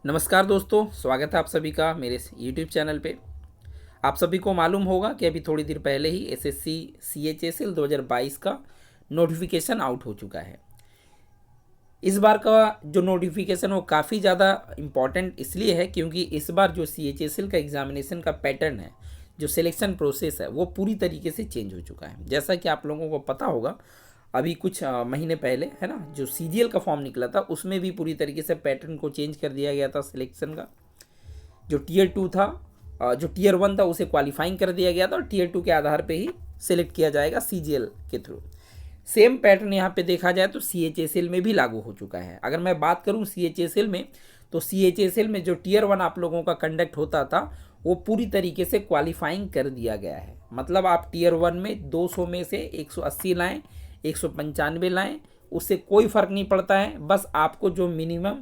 नमस्कार दोस्तों, स्वागत है आप सभी का मेरे YouTube चैनल पे। आप सभी को मालूम होगा कि अभी थोड़ी देर पहले ही एसएससी CHSL 2022 का नोटिफिकेशन आउट हो चुका है। इस बार का जो नोटिफिकेशन वो काफ़ी ज़्यादा इम्पॉर्टेंट इसलिए है क्योंकि इस बार जो CHSL का एग्जामिनेशन का पैटर्न है, जो सिलेक्शन प्रोसेस है, वो पूरी तरीके से चेंज हो चुका है। जैसा कि आप लोगों को पता होगा, अभी कुछ महीने पहले है ना, जो CGL का फॉर्म निकला था उसमें भी पूरी तरीके से पैटर्न को चेंज कर दिया गया था सिलेक्शन का। जो टीयर 2 था, जो टीयर 1 था उसे क्वालिफाइंग कर दिया गया था और टीयर 2 के आधार पे ही सिलेक्ट किया जाएगा CGL के थ्रू। सेम पैटर्न यहाँ पे देखा जाए तो CHSL में भी लागू हो चुका है। अगर मैं बात करूँ CHSL में, तो CHSL में जो टीयर 1 आप लोगों का कंडक्ट होता था वो पूरी तरीके से क्वालिफाइंग कर दिया गया है। मतलब आप टीयर 1 में 200 में से 180 लाएँ, 195 लाएँ, उससे कोई फ़र्क नहीं पड़ता है। बस आपको जो मिनिमम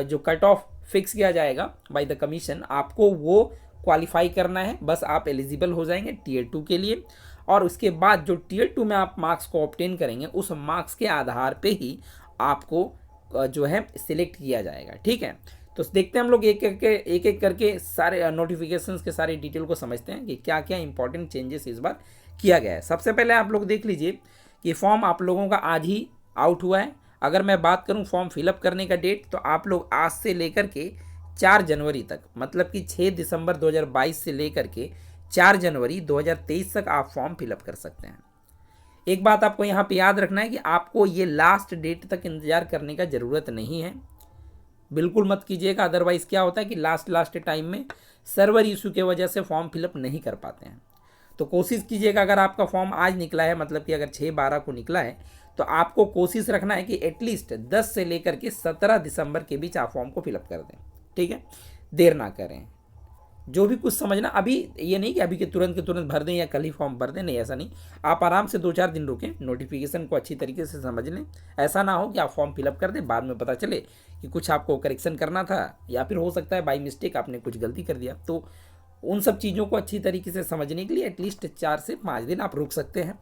जो कट ऑफ फिक्स किया जाएगा बाय द कमीशन, आपको वो क्वालिफाई करना है, बस आप एलिजिबल हो जाएंगे टीयर 2 के लिए। और उसके बाद जो टीयर 2 में आप मार्क्स को ऑब्टेन करेंगे, उस मार्क्स के आधार पे ही आपको जो है सिलेक्ट किया जाएगा। ठीक है, तो देखते हैं हम लोग एक एक करके सारे नोटिफिकेशंस के सारे डिटेल को समझते हैं कि क्या क्या इंपॉर्टेंट चेंजेस इस बार किया गया है। सबसे पहले आप लोग देख लीजिए कि फॉर्म आप लोगों का आज ही आउट हुआ है। अगर मैं बात करूं फॉर्म फिलअप करने का डेट, तो आप लोग आज से लेकर के 4 जनवरी तक, मतलब कि 6 दिसंबर 2022 से लेकर के 4 जनवरी 2023 तक आप फॉर्म फिलअप कर सकते हैं। एक बात आपको यहाँ पे याद रखना है कि आपको ये लास्ट डेट तक इंतजार करने का ज़रूरत नहीं है, बिल्कुल मत कीजिएगा। अदरवाइज़ क्या होता है कि लास्ट टाइम में सर्वर इशू के वजह से फॉर्म फिलअप नहीं कर पाते हैं। तो कोशिश कीजिएगा, अगर आपका फॉर्म आज निकला है, मतलब कि अगर 6/12 को निकला है, तो आपको कोशिश रखना है कि एटलीस्ट 10 से लेकर के 17 दिसंबर के बीच आप फॉर्म को फिलअप कर दें। ठीक है, देर ना करें। जो भी कुछ समझना, अभी ये नहीं कि अभी के तुरंत भर दें या कल ही फॉर्म भर दें, नहीं, ऐसा नहीं। आप आराम से 2-4 दिन रुकें, नोटिफिकेशन को अच्छी तरीके से समझ लें। ऐसा ना हो कि आप फॉर्म फिलअप कर दें, बाद में पता चले कि कुछ आपको करेक्शन करना था, या फिर हो सकता है बाई मिस्टेक आपने कुछ गलती कर दिया। तो उन सब चीज़ों को अच्छी तरीके से समझने के लिए एटलीस्ट 4 से 5 दिन आप रुक सकते हैं।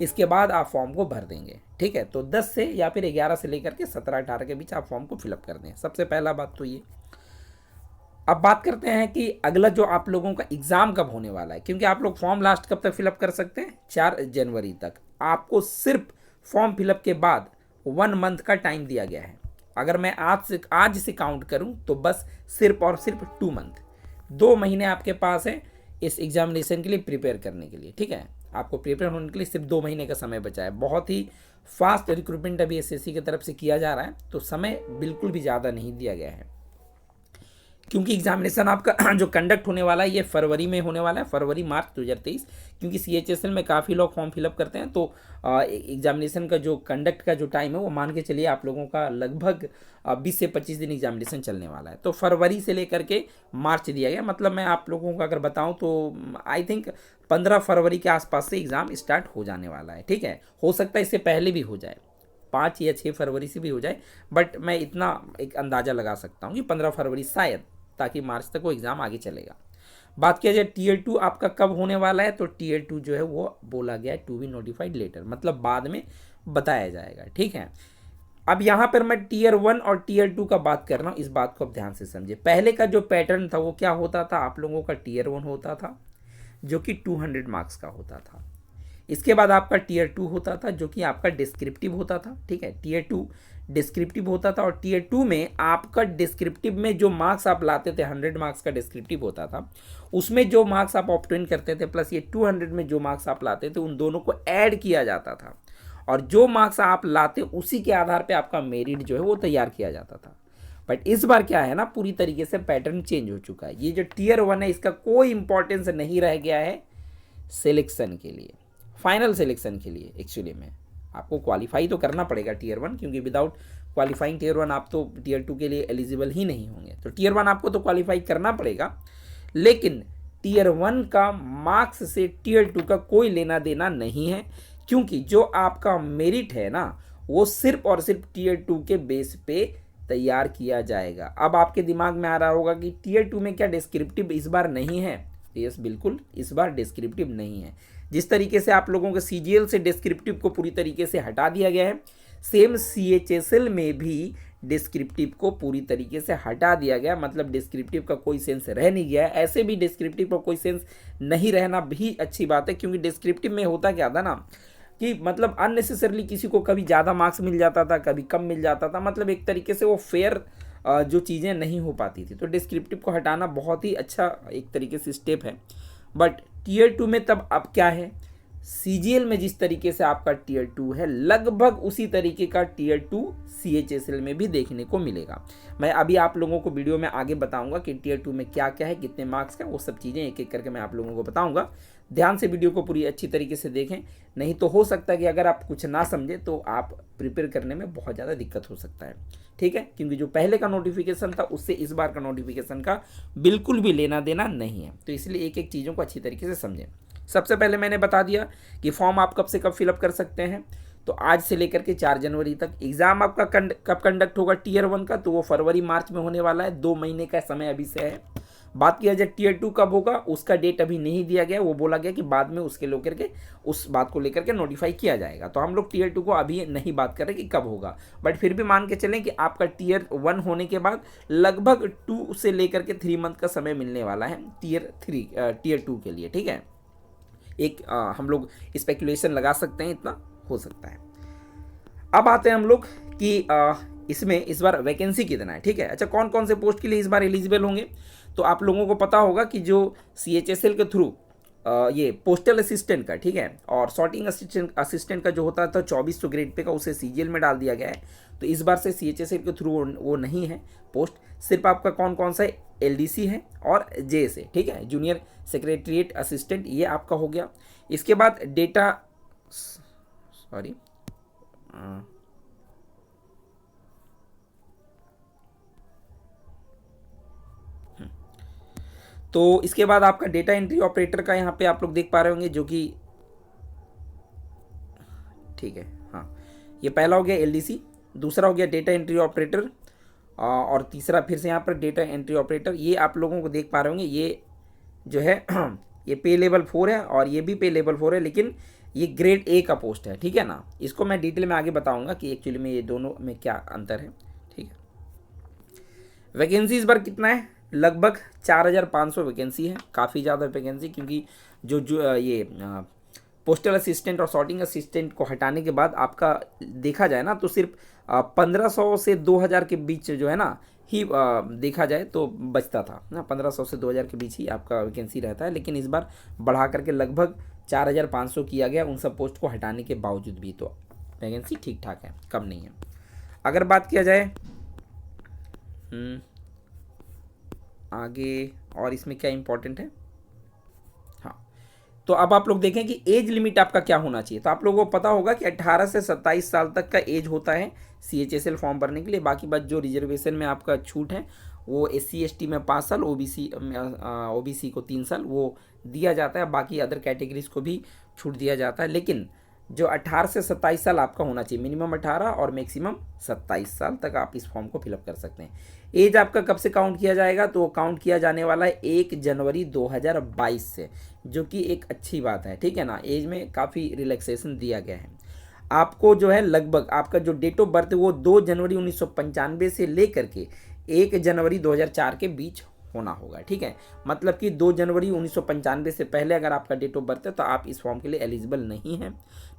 इसके बाद आप फॉर्म को भर देंगे। ठीक है, तो 10 से या फिर 11 से लेकर के 17-18 के बीच आप फॉर्म को फिलअप कर दें। सबसे पहला बात तो ये। अब बात करते हैं कि अगला जो आप लोगों का एग्ज़ाम कब होने वाला है, क्योंकि आप लोग फॉर्म लास्ट कब तक फिलअप कर सकते हैं, 4 जनवरी तक। आपको सिर्फ फॉर्म फिलअप के बाद 1 मंथ का टाइम दिया गया है। अगर मैं आज से काउंट करूं तो बस सिर्फ और सिर्फ 2 मंथ, 2 महीने आपके पास है इस एग्जामिनेशन के लिए प्रिपेयर करने के लिए। ठीक है, आपको प्रिपेयर होने के लिए सिर्फ 2 महीने का समय बचा है। बहुत ही फास्ट रिक्रूटमेंट अभी एसएससी की तरफ से किया जा रहा है, तो समय बिल्कुल भी ज़्यादा नहीं दिया गया है। क्योंकि एग्जामिनेशन आपका जो कंडक्ट होने वाला है ये फरवरी में होने वाला है, फरवरी मार्च 2023। क्योंकि CHSL में काफ़ी लोग फॉर्म फिलअप करते हैं, तो एग्जामिनेशन का जो कंडक्ट का जो टाइम है वो मान के चलिए आप लोगों का लगभग 20 से 25 दिन एग्जामिनेशन चलने वाला है। तो फरवरी से लेकर के मार्च दिया गया। मतलब मैं आप लोगों को अगर बताऊं तो आई थिंक 15 फरवरी के आसपास से एग्ज़ाम स्टार्ट हो जाने वाला है। ठीक है, हो सकता है इससे पहले भी हो जाए, 5 या 6 फरवरी से भी हो जाए, बट मैं इतना एक अंदाज़ा लगा सकता हूँ कि 15 फरवरी शायद, ताकि मार्च तक वो एग्ज़ाम आगे चलेगा। बात किया जाए टीयर 2 आपका कब होने वाला है, तो टीयर 2 जो है वो बोला गया है टू बी नोटिफाइड लेटर, मतलब बाद में बताया जाएगा। ठीक है, अब यहाँ पर मैं टीयर 1 और टीयर 2 का बात कर रहा हूँ, इस बात को आप ध्यान से समझिए। पहले का जो पैटर्न था वो क्या होता था, आप लोगों का टीयर 1 होता था जो कि 200 मार्क्स का होता था। इसके बाद आपका टीयर 2 होता था जो कि आपका डिस्क्रिप्टिव होता था। ठीक है, टीयर 2 डिस्क्रिप्टिव होता था, और टीयर 2 में आपका डिस्क्रिप्टिव में जो मार्क्स आप लाते थे, 100 मार्क्स का डिस्क्रिप्टिव होता था, उसमें जो मार्क्स आप ऑब्टेन करते थे प्लस ये 200 में जो मार्क्स आप लाते थे, उन दोनों को ऐड किया जाता था, और जो मार्क्स आप लाते उसी के आधार पर आपका मेरिट जो है वो तैयार किया जाता था। बट इस बार क्या है ना, पूरी तरीके से पैटर्न चेंज हो चुका है। ये जो टीयर 1 है इसका कोई इंपॉर्टेंस नहीं रह गया है सिलेक्शन के लिए, फाइनल सिलेक्शन के लिए। एक्चुअली में आपको क्वालिफाई तो करना पड़ेगा टीयर 1, क्योंकि विदाउट क्वालिफाइंग टीयर 1 आप तो टीयर 2 के लिए एलिजिबल ही नहीं होंगे। तो टीयर 1 आपको तो क्वालिफाई करना पड़ेगा, लेकिन टीयर 1 का मार्क्स से टीयर 2 का कोई लेना देना नहीं है, क्योंकि जो आपका मेरिट है ना वो सिर्फ और सिर्फ टीयर 2 के बेस पे तैयार किया जाएगा। अब आपके दिमाग में आ रहा होगा कि टीयर 2 में क्या डिस्क्रिप्टिव इस बार नहीं है? यस, बिल्कुल इस बार डिस्क्रिप्टिव नहीं है। जिस तरीके से आप लोगों के CGL से डिस्क्रिप्टिव को पूरी तरीके से हटा दिया गया है, सेम CHSL में भी डिस्क्रिप्टिव को पूरी तरीके से हटा दिया गया, मतलब डिस्क्रिप्टिव का कोई सेंस रह नहीं गया है। ऐसे भी डिस्क्रिप्टिव का कोई सेंस नहीं रहना भी अच्छी बात है, क्योंकि डिस्क्रिप्टिव में होता क्या था ना कि मतलब अननेसेसरली किसी को कभी ज़्यादा मार्क्स मिल जाता था, कभी कम मिल जाता था, मतलब एक तरीके से वो फेयर जो चीज़ें नहीं हो पाती थी। तो डिस्क्रिप्टिव को हटाना बहुत ही अच्छा एक तरीके से स्टेप है। बट टीयर 2 में तब अब क्या है, सीजीएल में जिस तरीके से आपका टीयर 2 है, लगभग उसी तरीके का टीयर 2 सीएचएसएल में भी देखने को मिलेगा। मैं अभी आप लोगों को वीडियो में आगे बताऊंगा कि टीयर 2 में क्या क्या है, कितने मार्क्स का, वो सब चीज़ें एक एक करके मैं आप लोगों को बताऊंगा। ध्यान से वीडियो को पूरी अच्छी तरीके से देखें, नहीं तो हो सकता है कि अगर आप कुछ ना समझे तो आप प्रिपेयर करने में बहुत ज़्यादा दिक्कत हो सकता है। ठीक है, क्योंकि जो पहले का नोटिफिकेशन था उससे इस बार का नोटिफिकेशन का बिल्कुल भी लेना देना नहीं है, तो इसलिए एक एक चीज़ों को अच्छी तरीके से समझें। सबसे पहले मैंने बता दिया कि फॉर्म आप कब से कब फिलअप कर सकते हैं। तो आज से लेकर के 4 जनवरी तक एग्ज़ाम आपका कब कंडक्ट होगा टीयर 1 का, तो वो फरवरी मार्च में होने वाला है, 2 महीने का समय अभी से है। बात किया जाए टीयर 2 कब होगा, उसका डेट अभी नहीं दिया गया, वो बोला गया कि बाद में उसके लेकर के उस बात को लेकर के नोटिफाई किया जाएगा। तो हम लोग टीयर 2 को अभी नहीं बात कर रहे कि कब होगा, बट फिर भी मान के चलें कि आपका टीयर 1 होने के बाद लगभग 2 से लेकर के 3 मंथ का समय मिलने वाला है टीयर 2 के लिए। ठीक है, एक हम लोग स्पेकुलेशन लगा सकते हैं, इतना हो सकता है। अब आते हैं हम लोग कि इसमें इस बार वैकेंसी कितना है। ठीक है, अच्छा कौन कौन से पोस्ट के लिए इस बार एलिजिबल होंगे, तो आप लोगों को पता होगा कि जो सीएचएसएल के थ्रू ये पोस्टल असिस्टेंट का, ठीक है, और सॉर्टिंग असिस्टेंट का जो होता था 2400 ग्रेड पे का, उसे सीजीएल में डाल दिया गया है। तो इस बार से सीएचएसएल के थ्रू वो नहीं है पोस्ट, सिर्फ आपका कौन कौन सा एलडीसी है और जेएसए। ठीक है, जूनियर सेक्रेटरीट असिस्टेंट, ये आपका हो गया। इसके बाद डेटा तो इसके बाद आपका डेटा एंट्री ऑपरेटर का यहाँ पे आप लोग देख पा रहे होंगे, जो कि ठीक है, हाँ, ये पहला हो गया एलडीसी, दूसरा हो गया डेटा एंट्री ऑपरेटर, और तीसरा फिर से यहाँ पर डेटा एंट्री ऑपरेटर। ये आप लोगों को देख पा रहे होंगे, ये जो है ये पे लेवल 4 है और ये भी पे लेवल 4 है, लेकिन ये ग्रेड ए का पोस्ट है। ठीक है ना, इसको मैं डिटेल में आगे बताऊंगा कि एक्चुअली में ये दोनों में क्या अंतर है। ठीक है, वैकेंसी इस बार कितना है, लगभग 4500 वैकेंसी है, काफ़ी ज़्यादा वैकेंसी, क्योंकि जो ये पोस्टल असिस्टेंट और सॉर्टिंग असिस्टेंट को हटाने के बाद आपका देखा जाए ना तो सिर्फ 1500 से 2000 के बीच जो है ना ही देखा जाए तो बचता था ना, 1500 से 2000 के बीच ही आपका वैकेंसी रहता है, लेकिन इस बार बढ़ा करके लगभग 4500 किया गया उन सब पोस्ट को हटाने के बावजूद भी। तो वैकेंसी ठीक ठाक है, कम नहीं है। अगर बात किया जाए आगे और इसमें क्या इंपॉर्टेंट है, हाँ, तो अब आप लोग देखें कि एज लिमिट आपका क्या होना चाहिए। तो आप लोगों को पता होगा कि 18 से 27 साल तक का एज होता है सीएचएसएल फॉर्म भरने के लिए। बाकी बात जो रिजर्वेशन में आपका छूट है वो एससी एसटी में 5 साल, ओबीसी को 3 साल वो दिया जाता है, बाकी अदर कैटेगरीज को भी छूट दिया जाता है। लेकिन जो 18 से 27 साल आपका होना चाहिए, मिनिमम 18 और मैक्सिमम 27 साल तक आप इस फॉर्म को फिलअप कर सकते हैं। एज आपका कब से काउंट किया जाएगा, तो काउंट किया जाने वाला है 1 जनवरी 2022 से, जो कि एक अच्छी बात है। ठीक है ना, एज में काफ़ी रिलैक्सेशन दिया गया है आपको। जो है लगभग आपका जो डेट ऑफ बर्थ है वो 2 जनवरी 1995 से लेकर के 1 जनवरी 2004 के बीच होना होगा। ठीक है, मतलब कि 2 जनवरी 1995 से पहले अगर आपका डेट ऑफ बर्थ है तो आप इस फॉर्म के लिए एलिजिबल नहीं हैं।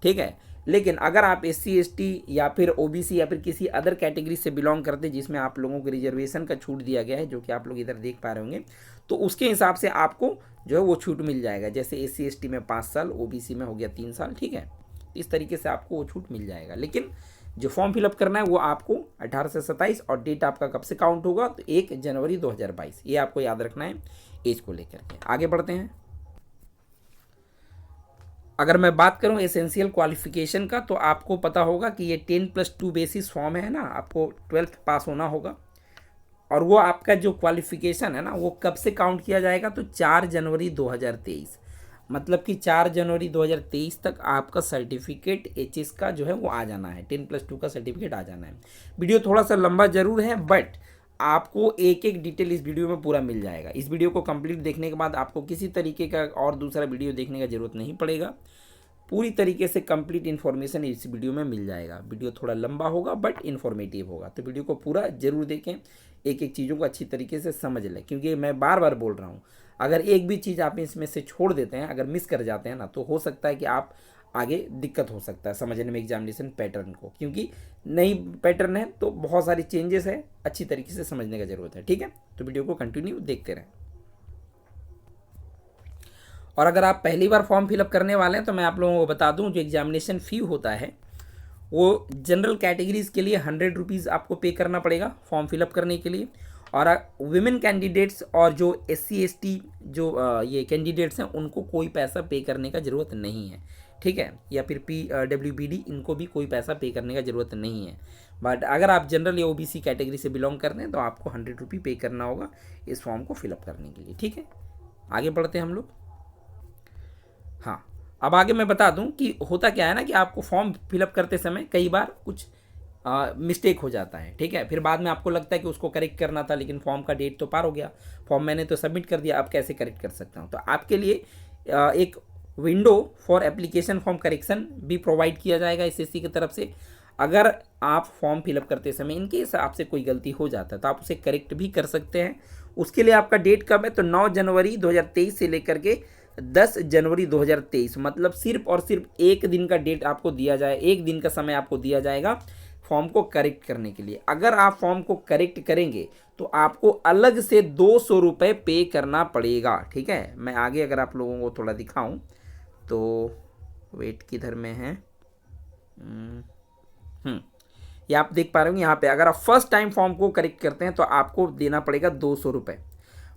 ठीक है, लेकिन अगर आप एससी एसटी या फिर ओबीसी या फिर किसी अदर कैटेगरी से बिलोंग करते हैं जिसमें आप लोगों को रिजर्वेशन का छूट दिया गया है, जो कि आप लोग इधर देख पा रहे होंगे, तो उसके हिसाब से आपको जो है वो छूट मिल जाएगा। जैसे एससी एसटी में 5 साल, ओबीसी में हो गया 3 साल। ठीक है, इस तरीके से आपको वो छूट मिल जाएगा। लेकिन जो फॉर्म फिलअप करना है वो आपको 18 से 27, और डेट आपका कब से काउंट होगा, तो 1 जनवरी 2022, ये आपको याद रखना है एज को लेकर के। आगे बढ़ते हैं। अगर मैं बात करूं एसेंशियल क्वालिफिकेशन का, तो आपको पता होगा कि ये 10+2 बेसिस फॉर्म है ना, आपको 12th पास होना होगा, और वो आपका जो क्वालिफिकेशन है ना वो कब से काउंट किया जाएगा, तो 4 जनवरी 2023, मतलब कि 4 जनवरी 2023 तक आपका सर्टिफिकेट एचएस का जो है वो आ जाना है, 10+2 का सर्टिफिकेट आ जाना है। वीडियो थोड़ा सा लंबा जरूर है, बट आपको एक एक डिटेल इस वीडियो में पूरा मिल जाएगा। इस वीडियो को कंप्लीट देखने के बाद आपको किसी तरीके का और दूसरा वीडियो देखने का ज़रूरत नहीं पड़ेगा। पूरी तरीके से कंप्लीट इन्फॉर्मेशन इस वीडियो में मिल जाएगा। वीडियो थोड़ा लंबा होगा बट इन्फॉर्मेटिव होगा, तो वीडियो को पूरा जरूर देखें, एक एक चीज़ों को अच्छी तरीके से समझ लें, क्योंकि मैं बार बार बोल रहा हूँ, अगर एक भी चीज़ आप इसमें से छोड़ देते हैं, अगर मिस कर जाते हैं ना, तो हो सकता है कि आप आगे दिक्कत हो सकता है समझने में एग्जामिनेशन पैटर्न को, क्योंकि नई पैटर्न है तो बहुत सारी चेंजेस है, अच्छी तरीके से समझने का ज़रूरत है। ठीक है, तो वीडियो को कंटिन्यू देखते रहें। और अगर आप पहली बार फॉर्म फिलअप करने वाले हैं तो मैं आप लोगों को बता दूं, जो एग्जामिनेशन फ़ी होता है वो जनरल कैटेगरीज़ के लिए 100 रुपीज़ आपको पे करना पड़ेगा फॉर्म फिलअप करने के लिए। और विमेन कैंडिडेट्स और जो SC ST जो ये कैंडिडेट्स हैं उनको कोई पैसा पे करने का ज़रूरत नहीं है। ठीक है, या फिर PWBD इनको भी कोई पैसा पे करने का ज़रूरत नहीं है। बट अगर आप जनरल या OBC कैटेगरी से बिलोंग करते हैं तो आपको 100 रुपये पे करना होगा इस फॉर्म को फिलअप करने के लिए। ठीक है, आगे बढ़ते हैं हम लोग। हाँ, अब आगे मैं बता दूं कि होता क्या है ना, कि आपको फॉर्म फिलअप करते समय कई बार कुछ मिस्टेक हो जाता है। ठीक है, फिर बाद में आपको लगता है कि उसको करेक्ट करना था, लेकिन फॉर्म का डेट तो पार हो गया, फॉर्म मैंने तो सबमिट कर दिया, अब कैसे करेक्ट कर सकता हूँ। तो आपके लिए एक window for application form correction भी प्रोवाइड किया जाएगा SSC की तरफ से। अगर आप फॉर्म फिलअप करते समय इनकेस आपसे कोई गलती हो जाता है तो आप उसे करेक्ट भी कर सकते हैं। उसके लिए आपका डेट कब है, तो 9 जनवरी 2023 से लेकर के 10 जनवरी 2023, मतलब सिर्फ और सिर्फ एक दिन का डेट आपको दिया जाए, एक दिन का समय आपको दिया जाएगा फॉर्म को करेक्ट करने के लिए। अगर आप फॉर्म को करेक्ट करेंगे तो आपको अलग से 200 रुपये पे करना पड़ेगा। ठीक है, मैं आगे अगर आप लोगों को थोड़ा दिखाऊं तो वेट किधर में है, ये आप देख पा रहे हो यहाँ पे, अगर आप फर्स्ट टाइम फॉर्म को करेक्ट करते हैं तो आपको देना पड़ेगा 200 रुपये।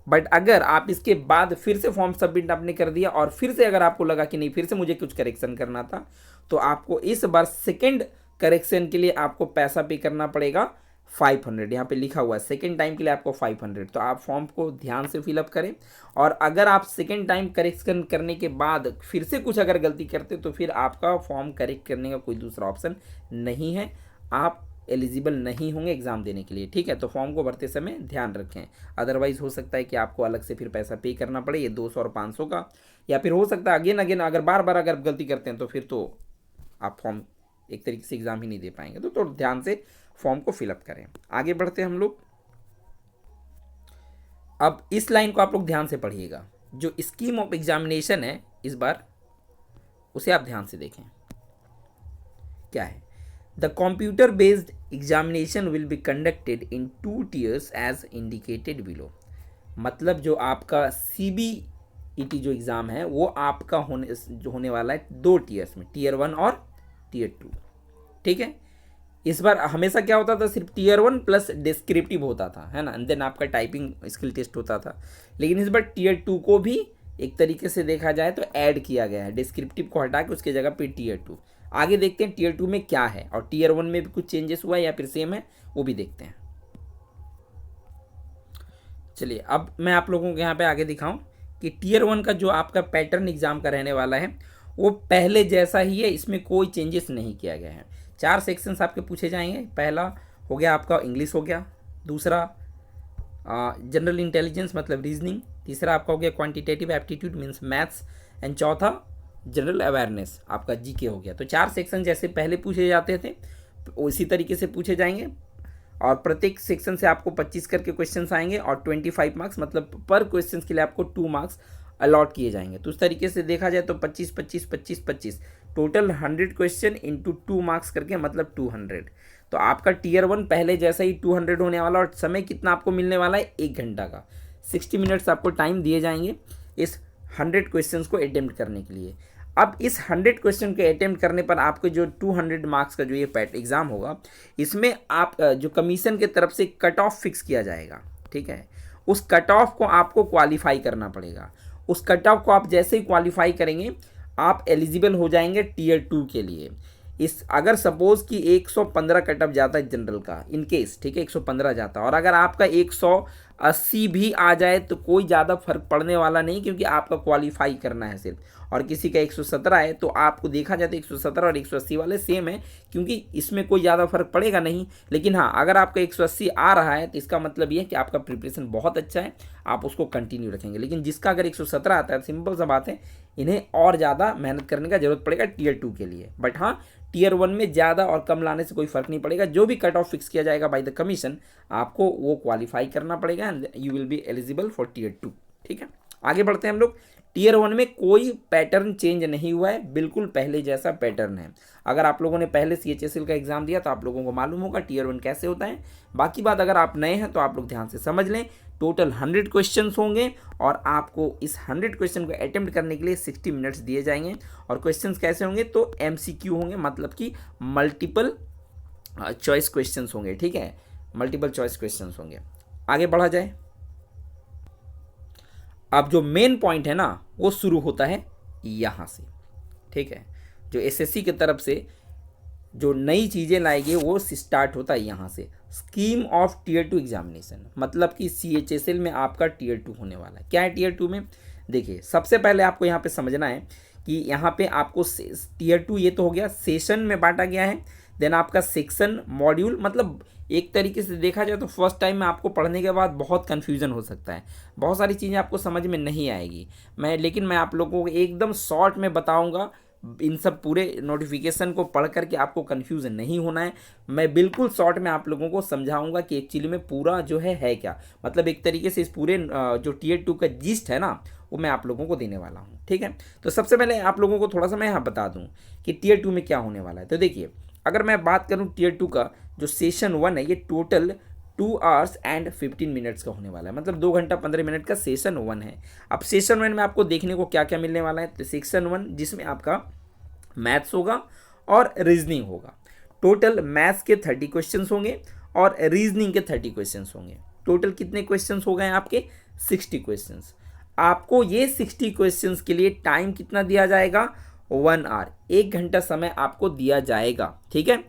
बट अगर आप इसके बाद फिर से फॉर्म सबमिट आपने कर दिया और फिर से अगर आपको लगा कि नहीं फिर से मुझे कुछ करेक्शन करना था, तो आपको इस बार सेकेंड करेक्शन के लिए आपको पैसा पे करना पड़ेगा 500। यहाँ पे लिखा हुआ है सेकेंड टाइम के लिए आपको 500। तो आप फॉर्म को ध्यान से फिलअप करें, और अगर आप सेकेंड टाइम करेक्शन करने के बाद फिर से कुछ अगर गलती करते तो फिर आपका फॉर्म करेक्ट करने का कोई दूसरा ऑप्शन नहीं है, आप एलिजिबल नहीं होंगे एग्ज़ाम देने के लिए। ठीक है, तो फॉर्म को भरते समय ध्यान रखें, अदरवाइज़ हो सकता है कि आपको अलग से फिर पैसा पे करना पड़े, ये 200 और 500 का, या फिर हो सकता है अगेन अगर बार बार अगर गलती करते हैं तो फिर तो आप फॉर्म एक तरीके से एग्ज़ाम ही नहीं दे पाएंगे। तो थोड़ा ध्यान से फॉर्म को फिलअप करें। आगे बढ़ते हैं हम लोग। अब इस लाइन को आप लोग ध्यान से पढ़िएगा, जो स्कीम ऑफ एग्जामिनेशन है इस बार उसे आप ध्यान से देखें क्या है। The computer-based examination will be conducted in 2 tiers as indicated below। मतलब जो आपका CBET जो एग्ज़ाम है वो आपका होने वाला है 2 टीयर्स में, Tier 1 और Tier 2। ठीक है, इस बार हमेशा क्या होता था, सिर्फ Tier 1 प्लस डिस्क्रिप्टिव होता था, है ना, एंड देन आपका टाइपिंग स्किल टेस्ट होता था। लेकिन इस बार Tier 2 को भी एक तरीके से देखा जाए तो ऐड किया गया है, डिस्क्रिप्टिव को हटा के उसके जगह पे Tier 2। आगे देखते हैं Tier 2 में क्या है, और Tier 1 में भी कुछ चेंजेस हुआ है या फिर सेम है, वो भी देखते हैं। चलिए अब मैं आप लोगों को यहाँ पे आगे दिखाऊं कि Tier 1 का जो आपका पैटर्न एग्जाम का रहने वाला है वो पहले जैसा ही है, इसमें कोई चेंजेस नहीं किया गया है। 4 सेक्शंस आपके पूछे जाएंगे। पहला हो गया आपका इंग्लिश हो गया, दूसरा जनरल इंटेलिजेंस मतलब रीजनिंग, तीसरा आपका हो गया quantitative aptitude means maths, and चौथा जनरल अवेयरनेस आपका GK हो गया। तो 4 सेक्शन जैसे पहले पूछे जाते थे उसी तरीके से पूछे जाएंगे, और प्रत्येक सेक्शन से आपको 25 करके क्वेश्चंस आएंगे और 25 मार्क्स, मतलब पर क्वेश्चन के लिए आपको 2 मार्क्स अलॉट किए जाएंगे। तो उस तरीके से देखा जाए तो 25 25 25 25 टोटल 100 क्वेश्चन इंटू 2 मार्क्स करके मतलब 200। तो आपका Tier 1 पहले जैसा ही 200 होने वाला, और समय कितना आपको मिलने वाला है, 1 घंटा का। 60 मिनट्स आपको टाइम दिए जाएंगे इस 100 क्वेश्चंस को अटेम्प्ट करने के लिए। अब इस 100 क्वेश्चन के अटेम्प्ट करने पर आपके जो 200 मार्क्स का जो ये पैट एग्ज़ाम होगा, इसमें आप जो कमीशन के तरफ से कट ऑफ फिक्स किया जाएगा। ठीक है, उस कट ऑफ को आपको क्वालिफाई करना पड़ेगा। उस कट ऑफ को आप जैसे ही क्वालिफाई करेंगे आप एलिजिबल हो जाएंगे Tier 2 के लिए। इस अगर सपोज कि 115 कट ऑफ जाता है जनरल का, इन केस, ठीक है, 115 जाता है, और अगर आपका 80 भी आ जाए तो कोई ज़्यादा फर्क पड़ने वाला नहीं, क्योंकि आपका क्वालिफाई करना है सिर्फ। और किसी का 117 है तो आपको देखा जाए तो 117 और 180 वाले सेम है, क्योंकि इसमें कोई ज़्यादा फर्क पड़ेगा नहीं। लेकिन हाँ, अगर आपका 180 आ रहा है तो इसका मतलब ये है कि आपका प्रिपरेशन बहुत अच्छा है, आप उसको कंटिन्यू रखेंगे। लेकिन जिसका अगर 117 आता है, सिंपल सा बात है, इन्हें और ज़्यादा मेहनत करने का जरूरत पड़ेगा टीयर 2 के लिए। बट हाँ, टीयर 1 में ज़्यादा और कम लाने से कोई फर्क नहीं पड़ेगा। जो भी कट ऑफ फिक्स किया जाएगा बाय द कमीशन, आपको वो क्वालिफाई करना पड़ेगा and you will be eligible for tier 2। ठीक है, आगे बढ़ते हैं हम लोग। टीयर 1 में कोई पैटर्न चेंज नहीं हुआ है, बिल्कुल पहले जैसा पैटर्न है। अगर आप लोगों ने पहले CHSL का एग्जाम दिया तो आप लोगों को मालूम होगा टीयर 1 कैसे होता है। बाकी बात अगर आप नए हैं तो आप लोग ध्यान से समझ लें। टोटल 100 क्वेश्चंस होंगे और आपको इस 100 क्वेश्चन को अटेम्प्ट करने के लिए 60 मिनट्स दिए जाएंगे। और क्वेश्चंस कैसे होंगे, तो MCQ होंगे, मतलब कि मल्टीपल चॉइस क्वेश्चंस होंगे। ठीक है, मल्टीपल चॉइस क्वेश्चंस होंगे। आगे बढ़ा जाए। अब जो मेन पॉइंट है ना, वो शुरू होता है यहाँ से। ठीक है, जो SSC की तरफ से जो नई चीज़ें लाएगी वो स्टार्ट होता है यहाँ से। स्कीम ऑफ टीयर 2 एग्जामिनेशन, मतलब कि CHSL में आपका टीयर 2 होने वाला है। क्या है टीयर 2 में, देखिए सबसे पहले आपको यहाँ पे समझना है कि यहाँ पे आपको टीयर 2 ये तो हो गया, सेशन में बांटा गया है। देन आपका सेक्शन मॉड्यूल, मतलब एक तरीके से देखा जाए तो फर्स्ट टाइम में आपको पढ़ने के बाद बहुत कन्फ्यूजन हो सकता है, बहुत सारी चीज़ें आपको समझ में नहीं आएगी। लेकिन मैं आप लोगों को एकदम शॉर्ट में बताऊंगा। इन सब पूरे नोटिफिकेशन को पढ़ करके आपको कन्फ्यूजन नहीं होना है। मैं बिल्कुल शॉर्ट में आप लोगों को समझाऊंगा कि एक्चुअली में पूरा जो है क्या, मतलब एक तरीके से इस पूरे जो टीयर 2 का जिस्ट है ना, वो मैं आप लोगों को देने वाला हूँ। ठीक है, तो सबसे पहले आप लोगों को थोड़ा सा मैं यहाँ बता दूँ कि टीयर 2 में क्या होने वाला है। तो देखिए, अगर मैं बात करूं टीयर 2 का, जो सेशन 1 है ये टोटल 2 hours and 15 minutes का होने वाला है, मतलब 2 घंटा 15 मिनट का सेशन 1 है। अब सेशन 1 में आपको देखने को क्या क्या मिलने वाला है, तो सेक्शन 1 जिसमें आपका मैथ्स होगा और रीजनिंग होगा। टोटल मैथ्स के 30 क्वेश्चन होंगे और रीजनिंग के 30 क्वेश्चन होंगे। टोटल कितने क्वेश्चन हो गए आपके, 60 क्वेश्चन। आपको ये 60 क्वेश्चन के लिए टाइम कितना दिया जाएगा, 1 hour, 1 घंटा समय आपको दिया जाएगा। ठीक है,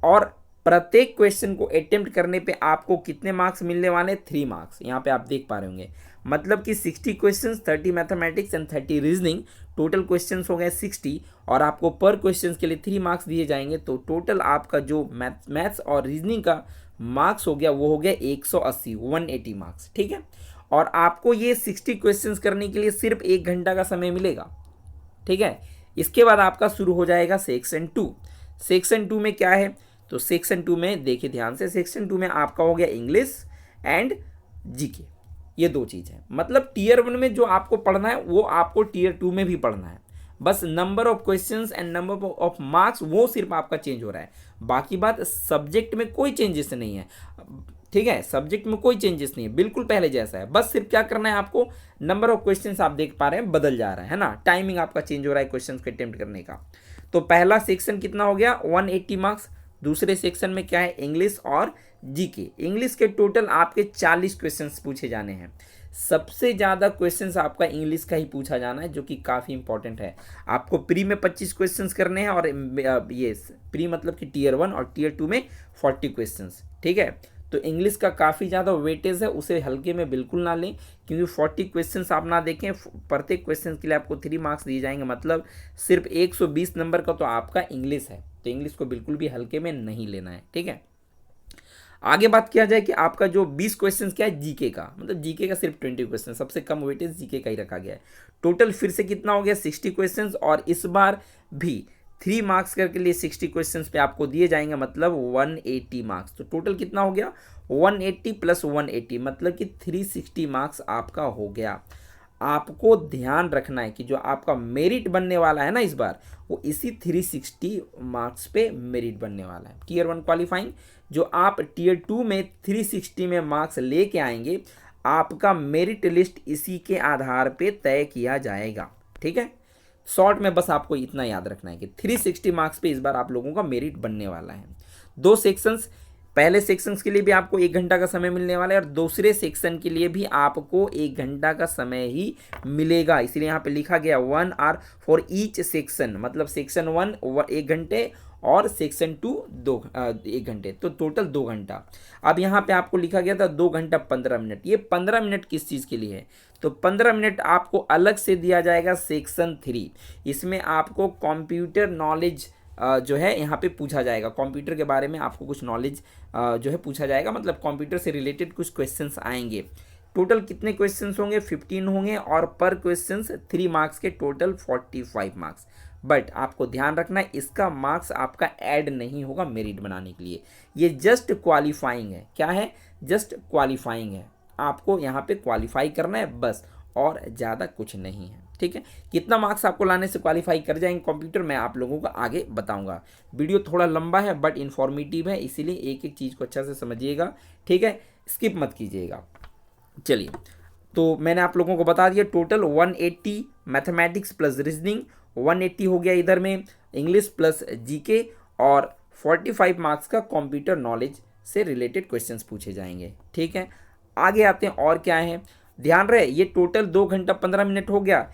और प्रत्येक क्वेश्चन को अटेम्प्ट करने पे आपको कितने मार्क्स मिलने वाले, 3 मार्क्स। यहाँ पे आप देख पा रहे होंगे, मतलब कि 60 questions, 30 mathematics and 30 reasoning, total questions हो गए 60 और आपको पर क्वेश्चन के लिए 3 मार्क्स दिए जाएंगे। तो टोटल आपका जो मैथ्स और रीजनिंग का मार्क्स हो गया वो हो गया 180, 180 मार्क्स। ठीक है, और आपको ये 60 क्वेश्चन करने के लिए सिर्फ 1 घंटा का समय मिलेगा। ठीक है, इसके बाद आपका शुरू हो जाएगा सेक्शन 2। सेक्शन 2 में क्या है, तो सेक्शन 2 में देखिए ध्यान से, सेक्शन 2 में आपका हो गया इंग्लिश एंड जीके, ये 2 चीज़ है। मतलब टीयर 1 में जो आपको पढ़ना है वो आपको टीयर 2 में भी पढ़ना है, बस number of questions and number of marks वो सिर्फ आपका चेंज हो रहा है। बाकी बात सब्जेक्ट में कोई चेंजेस नहीं है। ठीक है, सब्जेक्ट में कोई चेंजेस नहीं है, बिल्कुल पहले जैसा है। बस सिर्फ क्या करना है आपको, नंबर ऑफ क्वेश्चंस आप देख पा रहे हैं बदल जा रहा है ना, टाइमिंग आपका चेंज हो रहा है क्वेश्चंस को अटेम्प्ट करने का। तो पहला सेक्शन कितना हो गया, 180 मार्क्स। दूसरे सेक्शन में क्या है, इंग्लिश और जीके। इंग्लिश के टोटल आपके 40 क्वेश्चंस पूछे जाने हैं। सबसे ज़्यादा क्वेश्चंस आपका इंग्लिश का ही पूछा जाना है, जो कि काफ़ी इंपॉर्टेंट है। आपको प्री में 25 क्वेश्चंस करने हैं और ये प्री मतलब कि टीयर 1 और टीयर 2 में 40 क्वेश्चंस। ठीक है, तो इंग्लिश का काफ़ी ज़्यादा वेटेज है, उसे हल्के में बिल्कुल ना लें, क्योंकि 40 क्वेश्चंस आप ना देखें, प्रत्येक क्वेश्चन के लिए आपको 3 मार्क्स दिए जाएंगे, मतलब सिर्फ 120 नंबर का तो आपका इंग्लिश है। तो इंग्लिश को बिल्कुल भी हल्के में नहीं लेना है। ठीक है, आगे बात किया जाए कि आपका जो 20 क्वेश्चन क्या है जीके का, मतलब जीके का सिर्फ 20 क्वेश्चन, सबसे कम वेटेज जीके का ही रखा गया है। टोटल फिर से कितना हो गया, 60 क्वेश्चन, और इस बार भी 3 मार्क्स के लिए 60 क्वेश्चन पे आपको दिए जाएंगे, मतलब 180 मार्क्स। तो टोटल कितना हो गया, 180 प्लस 180, मतलब कि 360 मार्क्स आपका हो गया। आपको ध्यान रखना है कि जो आपका मेरिट बनने वाला है ना इस बार, वो इसी 360 मार्क्स पे मेरिट बनने वाला है। टीयर 1 क्वालिफाइंग जो आप टीयर 2 में 360 में मार्क्स लेके आएंगे, आपका मेरिट लिस्ट इसी के आधार पे तय किया जाएगा। ठीक है, शॉर्ट में बस आपको इतना याद रखना है कि 360 मार्क्स पे इस बार आप लोगों का मेरिट बनने वाला है। 2 सेक्शंस, पहले सेक्शंस के लिए भी आपको 1 घंटा का समय मिलने वाला है और दूसरे सेक्शन के लिए भी आपको 1 घंटा का समय ही मिलेगा। इसलिए यहाँ पे लिखा गया 1 hour फॉर ईच सेक्शन, मतलब सेक्शन 1 1 घंटे और सेक्शन 2 1 घंटे, तो टोटल 2 घंटा। अब यहाँ पे आपको लिखा गया था 2 घंटा 15 मिनट, ये 15 मिनट किस चीज़ के लिए है? तो 15 मिनट आपको अलग से दिया जाएगा सेक्शन 3, इसमें आपको कंप्यूटर नॉलेज जो है यहाँ पे पूछा जाएगा, कंप्यूटर के बारे में आपको कुछ नॉलेज जो है पूछा जाएगा, मतलब कंप्यूटर से रिलेटेड कुछ क्वेश्चंस आएंगे। टोटल कितने क्वेश्चंस होंगे? 15 होंगे, और पर क्वेश्चंस 3 मार्क्स के, टोटल 45 मार्क्स। बट आपको ध्यान रखना है, इसका मार्क्स आपका ऐड नहीं होगा मेरिट बनाने के लिए, ये जस्ट क्वालिफाइंग है। क्या है? जस्ट क्वालिफाइंग है, आपको यहाँ पे क्वालिफाई करना है बस, और ज़्यादा कुछ नहीं है। ठीक है, कितना मार्क्स आपको लाने से क्वालिफाई कर जाएंगे कंप्यूटर, मैं आप लोगों को आगे बताऊंगा। वीडियो थोड़ा लंबा है बट इन्फॉर्मेटिव है, इसीलिए एक एक चीज़ को अच्छा से समझिएगा। ठीक है, स्किप मत कीजिएगा। चलिए, तो मैंने आप लोगों को बता दिया टोटल 180 मैथमेटिक्स प्लस रीजनिंग, 180 हो गया इधर में इंग्लिश प्लस जीके, और 45 मार्क्स का कंप्यूटर नॉलेज से रिलेटेड क्वेश्चंस पूछे जाएंगे। ठीक है, आगे आते हैं और क्या है, ध्यान रहे, ये टोटल 2 घंटा 15 मिनट हो गया,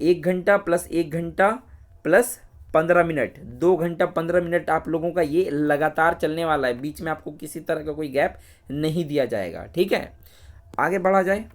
1 घंटा प्लस 1 घंटा प्लस 15 मिनट, 2 घंटा 15 मिनट आप लोगों का ये लगातार चलने वाला है, बीच में आपको किसी तरह का कोई गैप नहीं दिया जाएगा। ठीक है, आगे बढ़ा जाए।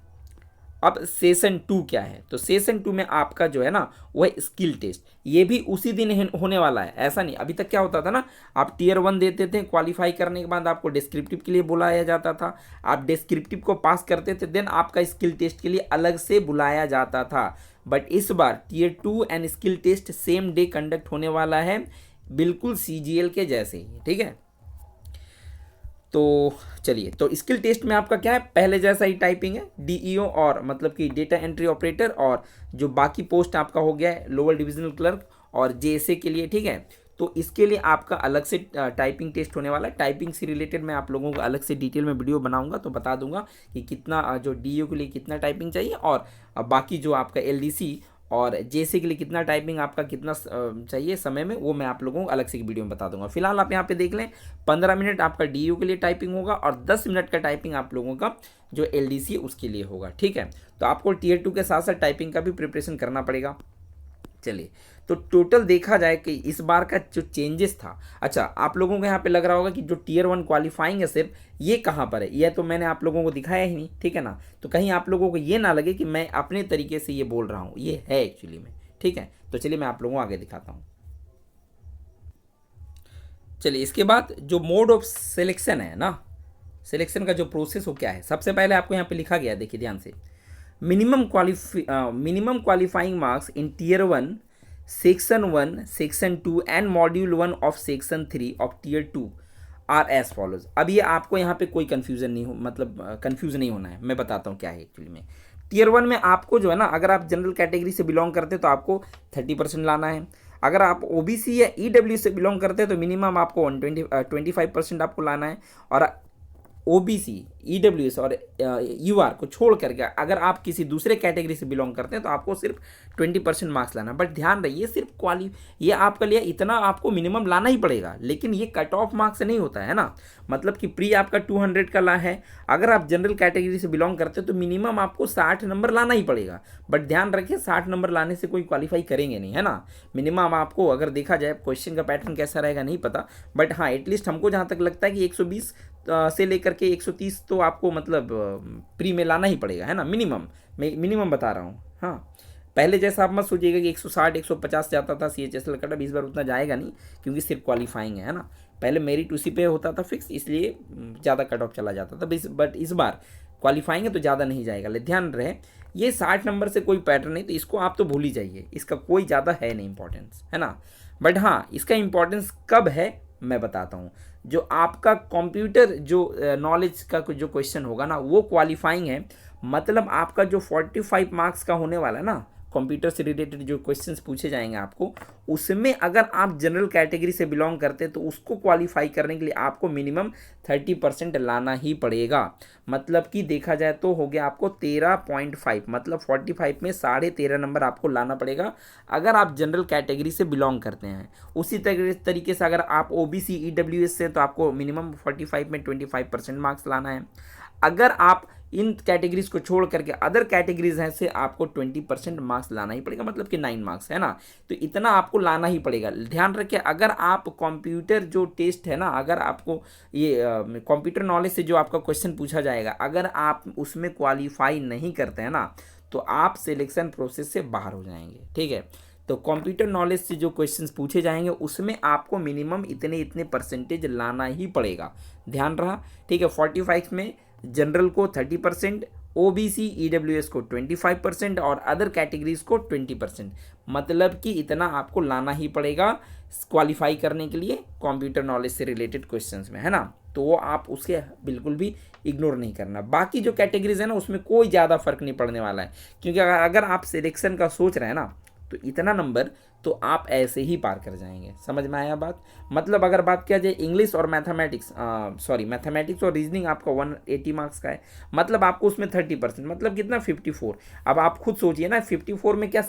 अब सेशन 2 क्या है? तो सेशन 2 में आपका जो है ना वो है स्किल टेस्ट, ये भी उसी दिन होने वाला है। ऐसा नहीं, अभी तक क्या होता था ना, आप टियर 1 देते थे, क्वालिफाई करने के बाद आपको डिस्क्रिप्टिव के लिए बुलाया जाता था, आप डिस्क्रिप्टिव को पास करते थे, देन आपका स्किल टेस्ट के लिए अलग से बुलाया जाता था। बट इस बार tier 2 and skill test same day conduct होने वाला है, बिल्कुल CGL के जैसे ही। ठीक है, तो चलिए, तो स्किल टेस्ट में आपका क्या है, पहले जैसा ही टाइपिंग है, DEO और मतलब कि डेटा एंट्री ऑपरेटर, और जो बाकी पोस्ट आपका हो गया है लोअर डिविजनल क्लर्क और JSA के लिए। ठीक है, तो इसके लिए आपका अलग से टाइपिंग टेस्ट होने वाला है। टाइपिंग से रिलेटेड मैं आप लोगों को अलग से डिटेल में वीडियो बनाऊंगा, तो बता दूंगा कि कितना जो DEO के लिए कितना टाइपिंग चाहिए, और बाकी जो आपका LDC और JSA के लिए कितना टाइपिंग आपका कितना चाहिए समय में, वो मैं आप लोगों को अलग से वीडियो में बता दूंगा। फिलहाल आप यहाँ पे देख लें, 15 मिनट आपका DEO के लिए टाइपिंग होगा, और 10 मिनट का टाइपिंग आप लोगों का जो LDC उसके लिए होगा। ठीक है, तो आपको टियर 2 के साथ साथ टाइपिंग का भी प्रिपरेशन करना पड़ेगा। चलिए, तो टोटल देखा जाए कि इस बार का जो चेंजेस था, अच्छा आप लोगों को यहाँ पे लग रहा होगा कि जो टियर 1 क्वालिफाइंग है सिर्फ, ये कहाँ पर है, यह तो मैंने आप लोगों को दिखाया ही नहीं। ठीक है ना, तो कहीं आप लोगों को ये ना लगे कि मैं अपने तरीके से ये बोल रहा हूँ, ये है एक्चुअली में। ठीक है, तो चलिए मैं आप लोगों को आगे दिखाता हूँ। चलिए, इसके बाद जो मोड ऑफ सिलेक्शन है ना, सिलेक्शन का जो प्रोसेस हो क्या है, सबसे पहले आपको यहाँ पे लिखा गया है, देखिए ध्यान से, minimum qualifying marks in tier 1 section 1 section 2 and module 1 of section 3 of tier 2 are as follows. अब ये आपको यहाँ पे कोई कन्फ्यूजन नहीं हो, मतलब कन्फ्यूज नहीं होना है, मैं बताता हूँ क्या है एक्चुअली में। टियर 1 में आपको जो है ना, अगर आप जनरल कैटेगरी से बिलोंग करते हैं तो आपको 30% लाना है, अगर आप OBC या EW से बिलोंग करते हैं तो मिनिमम आपको 25% आपको लाना है, और OBC, EWS और UR को छोड़ करके अगर आप किसी दूसरे कैटेगरी से बिलोंग करते हैं तो आपको सिर्फ 20% मार्क्स लाना। बट ध्यान रहिए, सिर्फ ये आपका लिए इतना आपको मिनिमम लाना ही पड़ेगा, लेकिन ये कट ऑफ मार्क्स नहीं होता है ना, मतलब कि प्री आपका 200 का ला है, अगर आप जनरल कैटेगरी से बिलोंग करते हैं तो मिनिमम आपको 60 नंबर लाना ही पड़ेगा। बट ध्यान रखिए, 60 नंबर लाने से कोई क्वालिफाई करेंगे नहीं, है ना। मिनिमम आपको अगर देखा जाए, क्वेश्चन का पैटर्न कैसा रहेगा नहीं पता, बट हाँ एटलीस्ट हमको जहाँ तक लगता है कि 120 से लेकर के 130 तो आपको मतलब प्री में लाना ही पड़ेगा, है ना। मैं मिनिमम बता रहा हूँ। हाँ, पहले जैसा आप मत सोचिएगा कि 160 150 जाता था CHSL कट ऑफ, इस बार उतना जाएगा नहीं, क्योंकि सिर्फ क्वालिफाइंग है ना। पहले मेरिट उसी पे होता था फिक्स, इसलिए ज़्यादा कट ऑफ चला जाता था, बट इस बार क्वालिफाइंग है तो ज़्यादा नहीं जाएगा। ले ध्यान रहे, ये 60 नंबर से कोई पैटर्न नहीं, तो इसको आप तो भूल ही जाइए, इसका कोई ज़्यादा है नहीं इंपॉर्टेंस, है ना। बट हाँ, इसका इंपॉर्टेंस कब है मैं बताता हूँ। जो आपका कंप्यूटर जो नॉलेज का जो क्वेश्चन होगा ना, वो क्वालिफाइंग है, मतलब आपका जो 45 मार्क्स का होने वाला है ना, कंप्यूटर से रिलेटेड जो क्वेश्चंस पूछे जाएंगे आपको, उसमें अगर आप जनरल कैटेगरी से बिलोंग करते हैं तो उसको क्वालिफाई करने के लिए आपको मिनिमम 30% लाना ही पड़ेगा। मतलब कि देखा जाए तो हो गया आपको 13.5, मतलब 45 में 13.5 नंबर आपको लाना पड़ेगा अगर आप जनरल कैटेगरी से बिलोंग करते हैं। उसी तरीके से अगर आप OBC EWS से, तो आपको मिनिमम 45 में 25% मार्क्स लाना है। अगर आप इन कैटेगरीज को छोड़ करके अदर कैटेगरीज हैं से आपको 20% मार्क्स लाना ही पड़ेगा, मतलब कि 9 मार्क्स है ना। तो इतना आपको लाना ही पड़ेगा। ध्यान रखिए, अगर आप कंप्यूटर जो टेस्ट है ना, अगर आपको ये कंप्यूटर नॉलेज से जो आपका क्वेश्चन पूछा जाएगा, अगर आप उसमें क्वालिफाई नहीं करते हैं ना, तो आप सिलेक्शन प्रोसेस से बाहर हो जाएंगे, ठीक है। तो कंप्यूटर नॉलेज से जो क्वेश्चंस पूछे जाएंगे उसमें आपको मिनिमम इतने इतने परसेंटेज लाना ही पड़ेगा, ध्यान रहा, ठीक है। 45 में जनरल को 30%, ओबीसी ईडब्ल्यूएस को 25% और अदर कैटेगरीज को 20%, मतलब कि इतना आपको लाना ही पड़ेगा क्वालिफाई करने के लिए कंप्यूटर नॉलेज से रिलेटेड क्वेश्चंस में, है ना। तो वो आप उसके बिल्कुल भी इग्नोर नहीं करना। बाकी जो कैटेगरीज है ना उसमें कोई ज़्यादा फर्क नहीं पड़ने वाला है, क्योंकि अगर आप सिलेक्शन का सोच रहे हैं ना, तो इतना नंबर तो आप ऐसे ही पार कर जाएंगे। समझ में आया बात? मतलब अगर बात किया जाए इंग्लिश और मैथमेटिक्स और रीजनिंग आपका 180 मार्क्स का है, मतलब आपको उसमें 30%, मतलब कितना 54। अब आप खुद सोचिए ना, 54 में क्या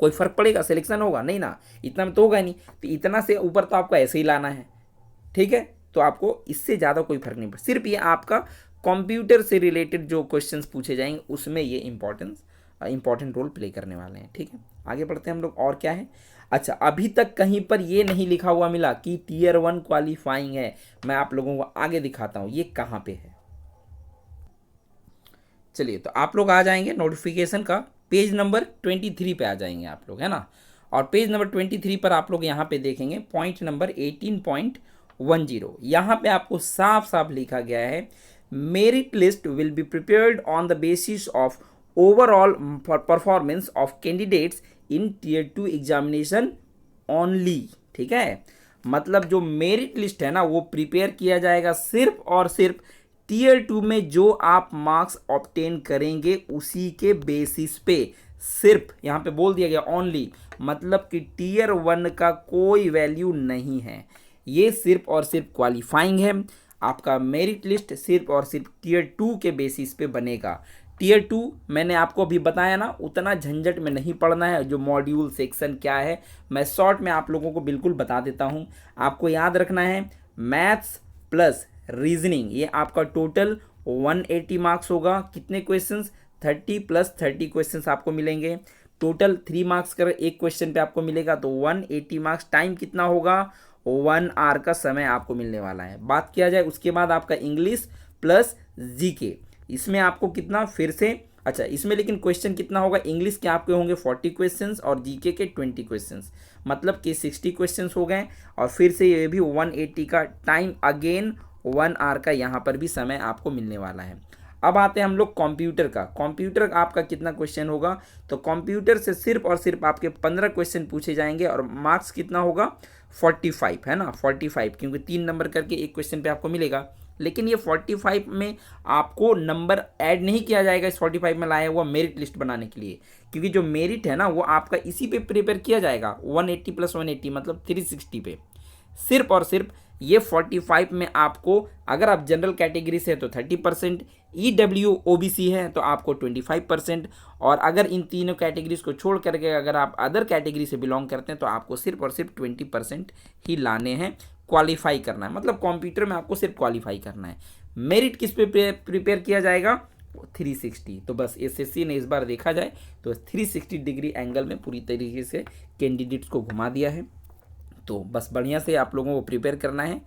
कोई फर्क पड़ेगा, सिलेक्शन होगा नहीं ना, इतना में तो होगा नहीं। तो इतना से ऊपर तो आपको ऐसे ही लाना है, ठीक है। तो आपको इससे ज़्यादा कोई फर्क नहीं पड़ेगा, सिर्फ ये आपका कंप्यूटर से रिलेटेड जो क्वेश्चंस पूछे जाएंगे उसमें ये इंपॉर्टेंट रोल प्ले करने वाले हैं, ठीक है। आगे बढ़ते हैं हम लोग, और क्या है। अच्छा, अभी तक कहीं पर ये नहीं लिखा हुआ मिला कि Tier 1 क्वालिफाइंग है। मैं आप लोगों को आगे दिखाता हूँ ये कहाँ पे है। चलिए, तो आप लोग आ जाएंगे नोटिफिकेशन का पेज नंबर 23 पे आ जाएंगे आप लोग, है ना। और पेज नंबर 23 पर आप लोग यहाँ पे देखेंगे पॉइंट नंबर 18.10। यहाँ पे आपको साफ साफ लिखा गया है, merit list will be prepared on the basis of overall performance of candidates in Tier 2 examination only, ठीक है। मतलब जो मेरिट लिस्ट है ना वो प्रिपेयर किया जाएगा सिर्फ और सिर्फ Tier 2 में जो आप मार्क्स ऑब्टेन करेंगे उसी के बेसिस पे, सिर्फ यहाँ पे बोल दिया गया ओनली, मतलब कि Tier 1 का कोई वैल्यू नहीं है, ये सिर्फ और सिर्फ क्वालिफाइंग है। आपका मेरिट लिस्ट सिर्फ और सिर्फ Tier 2 के बेसिस पे बनेगा। Tier 2 मैंने आपको अभी बताया ना, उतना झंझट में नहीं पढ़ना है। जो मॉड्यूल सेक्शन क्या है मैं शॉर्ट में आप लोगों को बिल्कुल बता देता हूँ। आपको याद रखना है मैथ्स प्लस रीजनिंग, ये आपका टोटल 180 मार्क्स होगा। कितने क्वेश्चंस? 30 + 30 क्वेश्चंस आपको मिलेंगे। टोटल 3 मार्क्स का एक क्वेश्चन पे आपको मिलेगा, तो 180 मार्क्स। टाइम कितना होगा? 1 आवर का समय आपको मिलने वाला है। बात किया जाए उसके बाद आपका इंग्लिश प्लस जीके, इसमें आपको कितना फिर से, अच्छा इसमें लेकिन क्वेश्चन कितना होगा, इंग्लिश के आपके होंगे 40 क्वेश्चंस और जीके के 20 क्वेश्चंस, मतलब कि 60 क्वेश्चंस हो गए। और फिर से ये भी 180 का टाइम, अगेन 1 आवर का यहाँ पर भी समय आपको मिलने वाला है। अब आते हैं हम लोग कंप्यूटर का। कंप्यूटर आपका कितना क्वेश्चन होगा? तो कंप्यूटर से सिर्फ और सिर्फ आपके 15 क्वेश्चन पूछे जाएंगे और मार्क्स कितना होगा? 45, है ना, 45, क्योंकि 3 नंबर करके एक क्वेश्चन पे आपको मिलेगा। लेकिन ये 45 में आपको नंबर ऐड नहीं किया जाएगा इस 45 में लाया हुआ मेरिट लिस्ट बनाने के लिए, क्योंकि जो मेरिट है ना वो आपका इसी पे प्रिपेयर किया जाएगा, 180 + 180 मतलब 360 पे। सिर्फ और सिर्फ ये 45 में आपको, अगर आप जनरल कैटेगरी से है तो 30%, ईडब्ल्यू ओबीसी है तो आपको 25%, और अगर इन तीनों कैटेगरीज को छोड़ करके अगर आप अदर कैटेगरी से बिलोंग करते हैं तो आपको सिर्फ और सिर्फ 20% ही लाने हैं, क्वालिफाई करना है। मतलब कंप्यूटर में आपको सिर्फ क्वालिफाई करना है। मेरिट किस पे प्रिपेयर किया जाएगा? 360। तो बस एसएससी ने इस बार देखा जाए तो 360 डिग्री एंगल में पूरी तरीके से कैंडिडेट्स को घुमा दिया है। तो बस बढ़िया से आप लोगों को प्रिपेयर करना है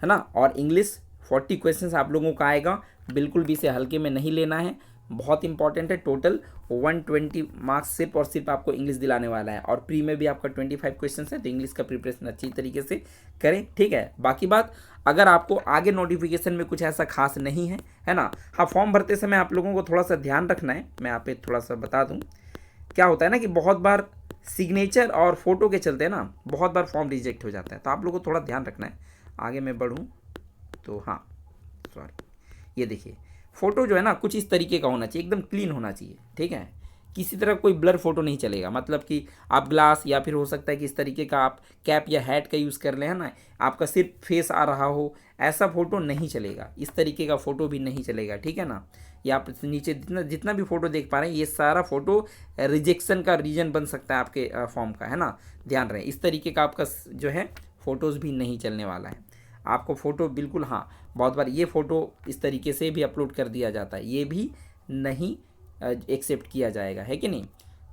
ना। और इंग्लिश 40 क्वेश्चंस आप लोगों का आएगा, बिल्कुल भी इसे हल्के में नहीं लेना है, बहुत इंपॉर्टेंट है। टोटल 120 मार्क्स सिर्फ और सिर्फ आपको इंग्लिश दिलाने वाला है, और प्री में भी आपका 25 क्वेश्चंस है, तो इंग्लिश का प्रिपरेशन अच्छी तरीके से करें, ठीक है। बाकी बात, अगर आपको आगे नोटिफिकेशन में कुछ ऐसा खास नहीं है, है ना। हाँ, फॉर्म भरते समय आप लोगों को थोड़ा सा ध्यान रखना है। मैं आप पे थोड़ा सा बता दूँ, क्या होता है ना कि बहुत बार सिग्नेचर और फोटो के चलते ना बहुत बार फॉर्म रिजेक्ट हो जाता है, तो आप लोगों को थोड़ा ध्यान रखना है। आगे मैं बढ़ूँ तो हाँ, सॉरी, ये देखिए फ़ोटो जो है ना कुछ इस तरीके का होना चाहिए, एकदम क्लीन होना चाहिए, ठीक है। किसी तरह कोई ब्लर फोटो नहीं चलेगा, मतलब कि आप ग्लास या फिर हो सकता है कि इस तरीके का आप कैप या हैट का यूज़ कर लें, है ना, आपका सिर्फ फेस आ रहा हो, ऐसा फ़ोटो नहीं चलेगा, इस तरीके का फ़ोटो भी नहीं चलेगा, ठीक है ना। या आप नीचे जितना भी फ़ोटो देख पा रहे हैं ये सारा फ़ोटो रिजेक्शन का रीज़न बन सकता है आपके फॉर्म का, है ना, ध्यान रहे। इस तरीके का आपका जो है फ़ोटोज़ भी नहीं चलने वाला है। आपको फ़ोटो बिल्कुल, हाँ बहुत बार ये फ़ोटो इस तरीके से भी अपलोड कर दिया जाता है, ये भी नहीं एक्सेप्ट किया जाएगा, है कि नहीं।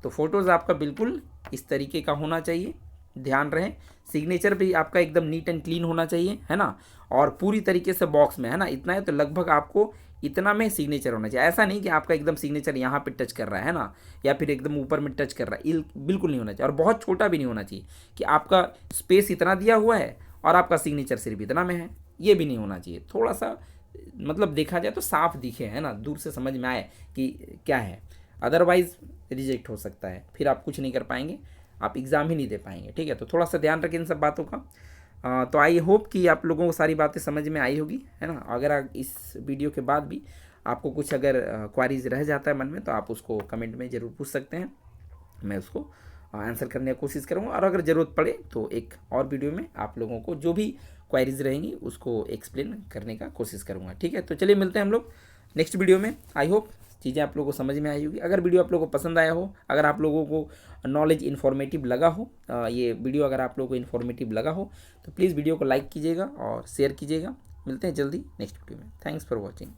तो फ़ोटोज़ आपका बिल्कुल इस तरीके का होना चाहिए, ध्यान रहे। सिग्नेचर भी आपका एकदम नीट एंड क्लीन होना चाहिए, है ना, और पूरी तरीके से बॉक्स में, है ना, इतना है तो लगभग आपको इतना में सिग्नेचर होना चाहिए। ऐसा नहीं कि आपका एकदम सिग्नेचर यहाँ पे टच कर रहा है ना, या फिर एकदम ऊपर में टच कर रहा है, बिल्कुल नहीं होना चाहिए। और बहुत छोटा भी नहीं होना चाहिए कि आपका स्पेस इतना दिया हुआ है और आपका सिग्नेचर सिर्फ इतना में है, ये भी नहीं होना चाहिए। थोड़ा सा मतलब देखा जाए तो साफ दिखे, है ना, दूर से समझ में आए कि क्या है, अदरवाइज़ रिजेक्ट हो सकता है, फिर आप कुछ नहीं कर पाएंगे, आप एग्ज़ाम ही नहीं दे पाएंगे, ठीक है। तो थोड़ा सा ध्यान रखें इन सब बातों का। तो आई होप कि आप लोगों को सारी बातें समझ में आई होगी, है ना। अगर इस वीडियो के बाद भी आपको कुछ अगर क्वारीज रह जाता है मन में, तो आप उसको कमेंट में ज़रूर पूछ सकते हैं, मैं उसको आंसर करने की कोशिश करूँगा। और अगर ज़रूरत पड़े तो एक और वीडियो में आप लोगों को जो भी क्वारीज रहेंगी उसको एक्सप्लेन करने का कोशिश करूँगा, ठीक है। तो चलिए मिलते हैं हम लोग नेक्स्ट वीडियो में। आई होप चीज़ें आप लोगों को समझ में आई होगी। अगर वीडियो आप लोगों को पसंद आया हो, अगर आप लोगों को नॉलेज इन्फॉर्मेटिव लगा हो, ये वीडियो अगर आप लोगों को इन्फॉर्मेटिव लगा हो, तो प्लीज़ वीडियो को लाइक कीजिएगा और शेयर कीजिएगा। मिलते हैं जल्दी नेक्स्ट वीडियो में। Thanks for watching.